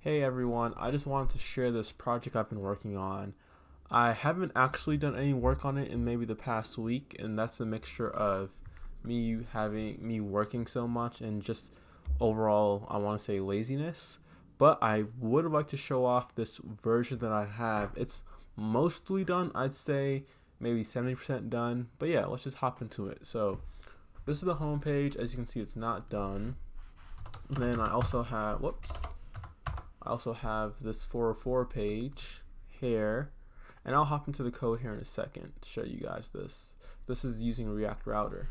Hey everyone, I just wanted to share this project I've been working on. I haven't actually done any work on it in maybe the past week, and that's a mixture of me working so much and just overall, I want to say laziness. But I would like to show off this version that I have. It's mostly done, I'd say maybe 70% done. But yeah, let's just hop into it. So, this is the home page. As you can see, it's not done. Then I also have this 404 page here, and I'll hop into the code here in a second to show you guys this. This is using React Router.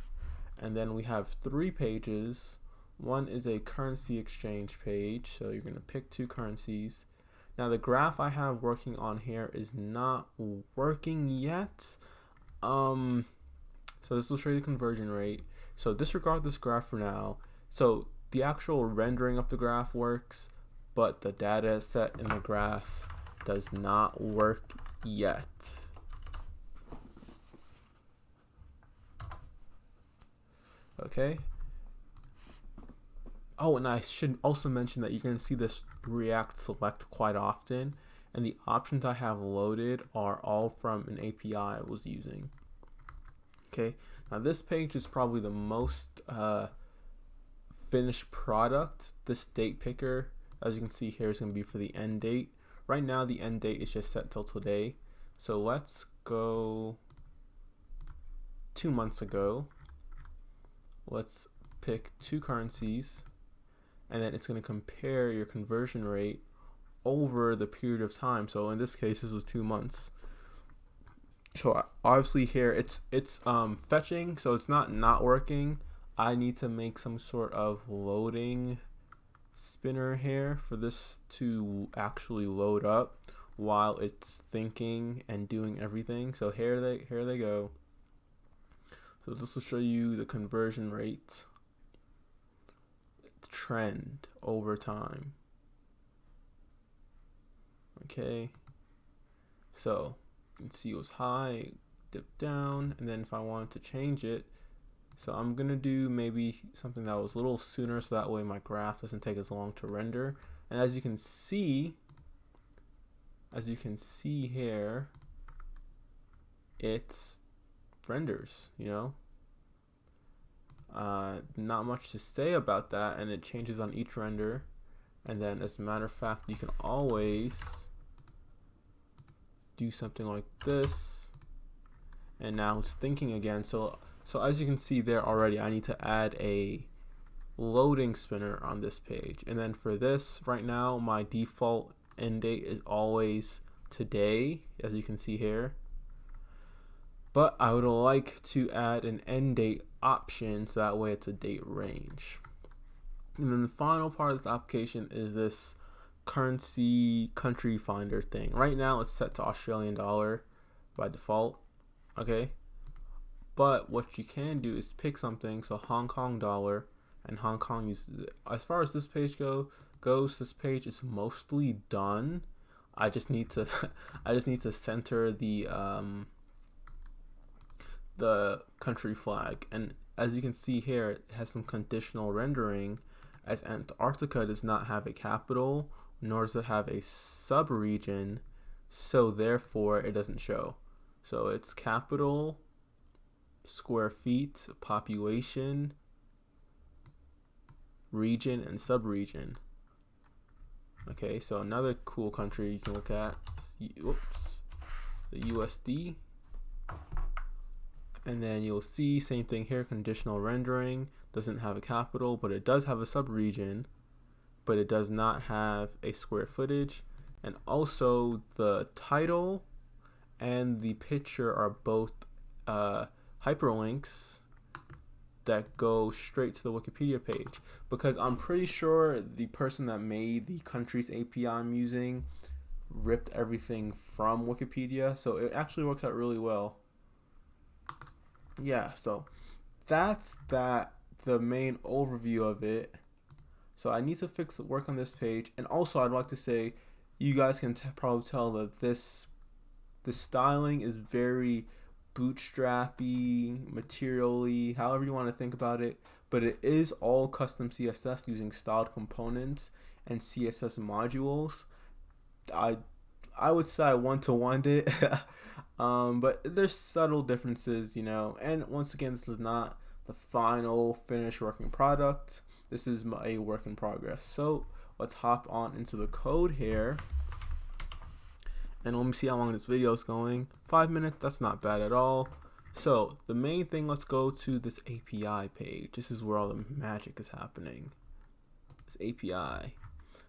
And then we have three pages. One is a currency exchange page, so you're going to pick two currencies. Now the graph I have working on here is not working yet. So this will show you the conversion rate. So disregard this graph for now. So the actual rendering of the graph works, but the data set in the graph does not work yet. Okay. Oh, and I should also mention that you're going to see this React select quite often, and the options I have loaded are all from an API I was using. Okay, now this page is probably the most finished product. This date picker, as you can see here, is going to be for the end date. Right now the end date is just set till today, so let's go 2 months ago. Let's pick two currencies, and then it's going to compare your conversion rate over the period of time. So in this case, this was 2 months. So obviously here it's fetching, so it's not working. I need to make some sort of loading spinner here for this to actually load up while it's thinking and doing everything. So here they go. So this will show you the conversion rate trend over time. Okay, so you can see it was high, dipped down, and then if I wanted to change it, so I'm gonna do maybe something that was a little sooner, so that way my graph doesn't take as long to render. And as you can see here, it renders, not much to say about that, and it changes on each render. And then as a matter of fact, you can always do something like this, and now it's thinking again. So as you can see there already, I need to add a loading spinner on this page. And then for this, right now my default end date is always today, as you can see here, but I would like to add an end date option, so that way it's a date range. And then the final part of this application is this currency country finder thing. Right now it's set to Australian dollar by default. Okay, but what you can do is pick something, so Hong Kong dollar, and Hong Kong uses it. As far as this page goes, this page is mostly done. I just need to center the country flag, and as you can see here, it has some conditional rendering, as Antarctica does not have a capital, nor does it have a sub-region, so therefore it doesn't show. So it's capital, square feet, population, region, and sub-region. Okay, so another cool country you can look at is, the USD. And then you'll see same thing here, conditional rendering, doesn't have a capital, but it does have a sub-region, but it does not have a square footage. And also the title and the picture are both hyperlinks that go straight to the Wikipedia page, because I'm pretty sure the person that made the country's API I'm using ripped everything from Wikipedia, so it actually works out really well. Yeah, so that's the main overview of it. So I need to work on this page, and also I'd like to say, you guys can probably tell that the styling is very bootstrappy, materially, however you want to think about it, but it is all custom CSS using styled components, and CSS modules. I would say I one-to-one it. But there's subtle differences, you know, and once again, this is not the final finished working product. This is a work in progress. So let's hop on into the code here, and let me see how long this video is going. 5 minutes, that's not bad at all. So the main thing, let's go to this API page. This is where all the magic is happening. This API.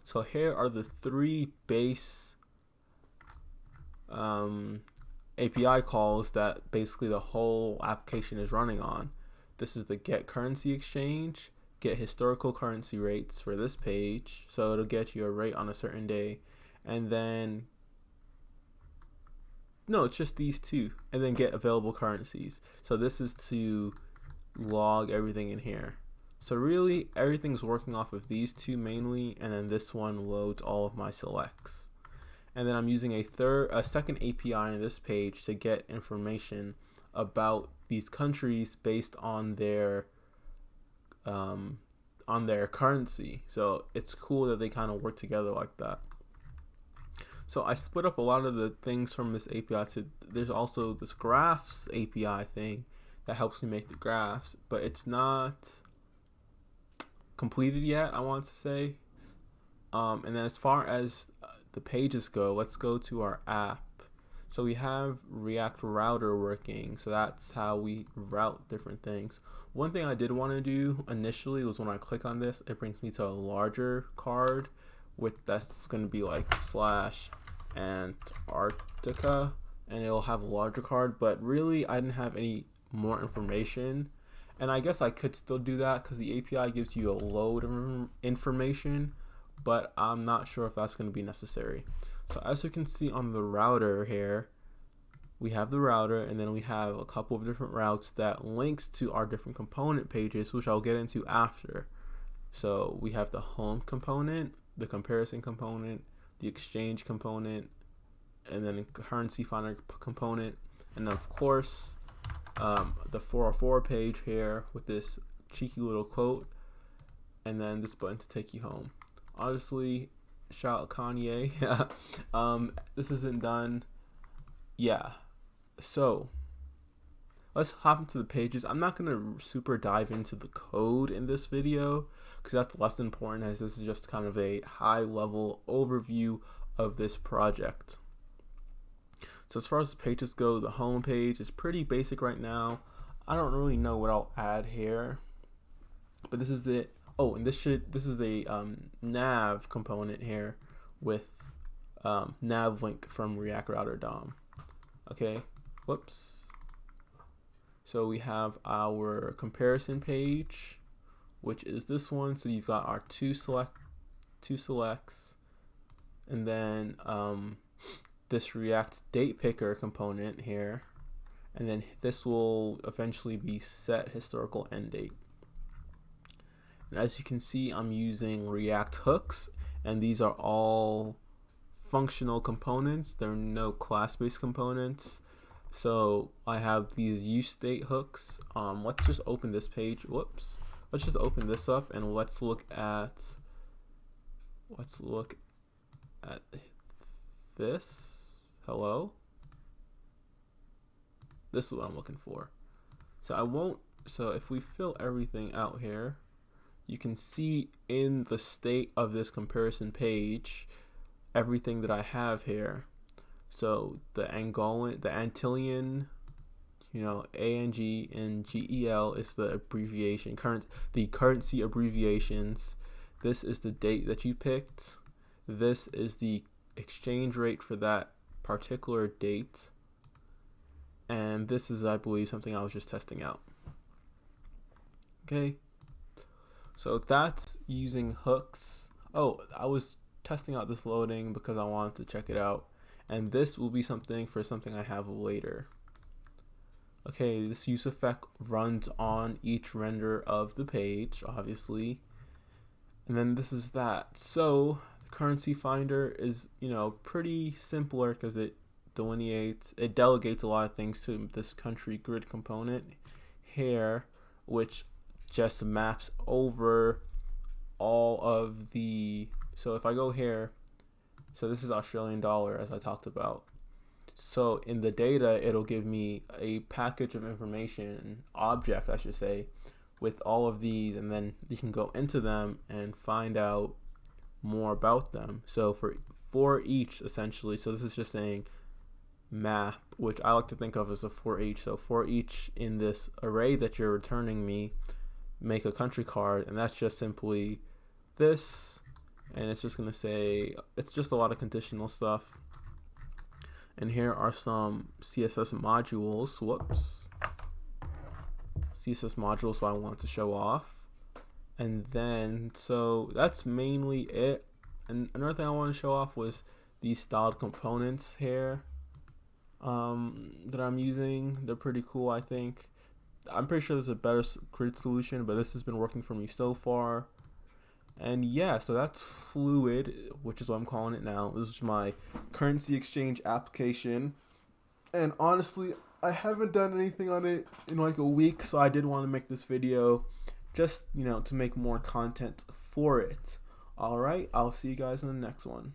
So here are the 3 base API calls that basically the whole application is running on. This is the get currency exchange, get historical currency rates for this page, so it'll get you a rate on a certain day, and then no, it's just these 2, and then get available currencies. So this is to log everything in here. So really everything's working off of these 2 mainly, and then this one loads all of my selects. And then I'm using a second API on this page to get information about these countries based on their currency. So it's cool that they kind of work together like that. So I split up a lot of the things from this API. There's also this graphs API thing that helps me make the graphs, but it's not completed yet, I want to say. And then as far as the pages go, let's go to our app. So we have React Router working, so that's how we route different things. One thing I did want to do initially was when I click on this, it brings me to a larger card that's going to be like /Antarctica, and it'll have a larger card, but really I didn't have any more information. And I guess I could still do that because the API gives you a load of information, but I'm not sure if that's going to be necessary. So as you can see on the router here, we have the router, and then we have a couple of different routes that links to our different component pages, which I'll get into after. So we have the home component, the comparison component, the exchange component, and then a currency finder component, and then of course the 404 page here with this cheeky little quote, and then this button to take you home. Honestly, shout out Kanye. This isn't done. Yeah, so let's hop into the pages. I'm not gonna super dive into the code in this video because that's less important, as this is just kind of a high level overview of this project. So as far as the pages go, the home page is pretty basic right now. I don't really know what I'll add here, but this is it. Oh, and this is a nav component here with nav link from React Router DOM. Okay, whoops. So we have our comparison page, which is this one. So you've got our two selects, and then this React date picker component here, and then this will eventually be set historical end date. And as you can see, I'm using React hooks, and these are all functional components. There are no class-based components. So I have these useState hooks. Let's just open this page. Whoops. Let's just open this up, and let's look at this. Hello. This is what I'm looking for. So if we fill everything out here, you can see in the state of this comparison page everything that I have here. So the Antillean, ANG and GEL is the abbreviation, the currency abbreviations. This is the date that you picked. This is the exchange rate for that particular date. And this is, I believe, something I was just testing out. Okay. So that's using hooks. Oh, I was testing out this loading because I wanted to check it out. And this will be something I have later. Okay, this use effect runs on each render of the page, obviously. And then this is that. So the currency finder is, pretty simpler because it delegates a lot of things to this country grid component here, which just maps over all of the So if I go here, so this is Australian dollar as I talked about. So in the data, it'll give me a package of information, object I should say, with all of these, and then you can go into them and find out more about them. So for each essentially, so this is just saying map, which I like to think of as a for each. So for each in this array that you're returning me, make a country card, and that's just simply this, and it's just gonna say, it's just a lot of conditional stuff. And here are some CSS modules. Whoops. CSS modules, so I want to show off. And then, so that's mainly it. And another thing I want to show off was these styled components here that I'm using. They're pretty cool, I think. I'm pretty sure there's a better grid solution, but this has been working for me so far. And yeah, so that's Fluid, which is what I'm calling it now. This is my currency exchange application. And honestly, I haven't done anything on it in like a week, so I did want to make this video just, to make more content for it. Alright, I'll see you guys in the next one.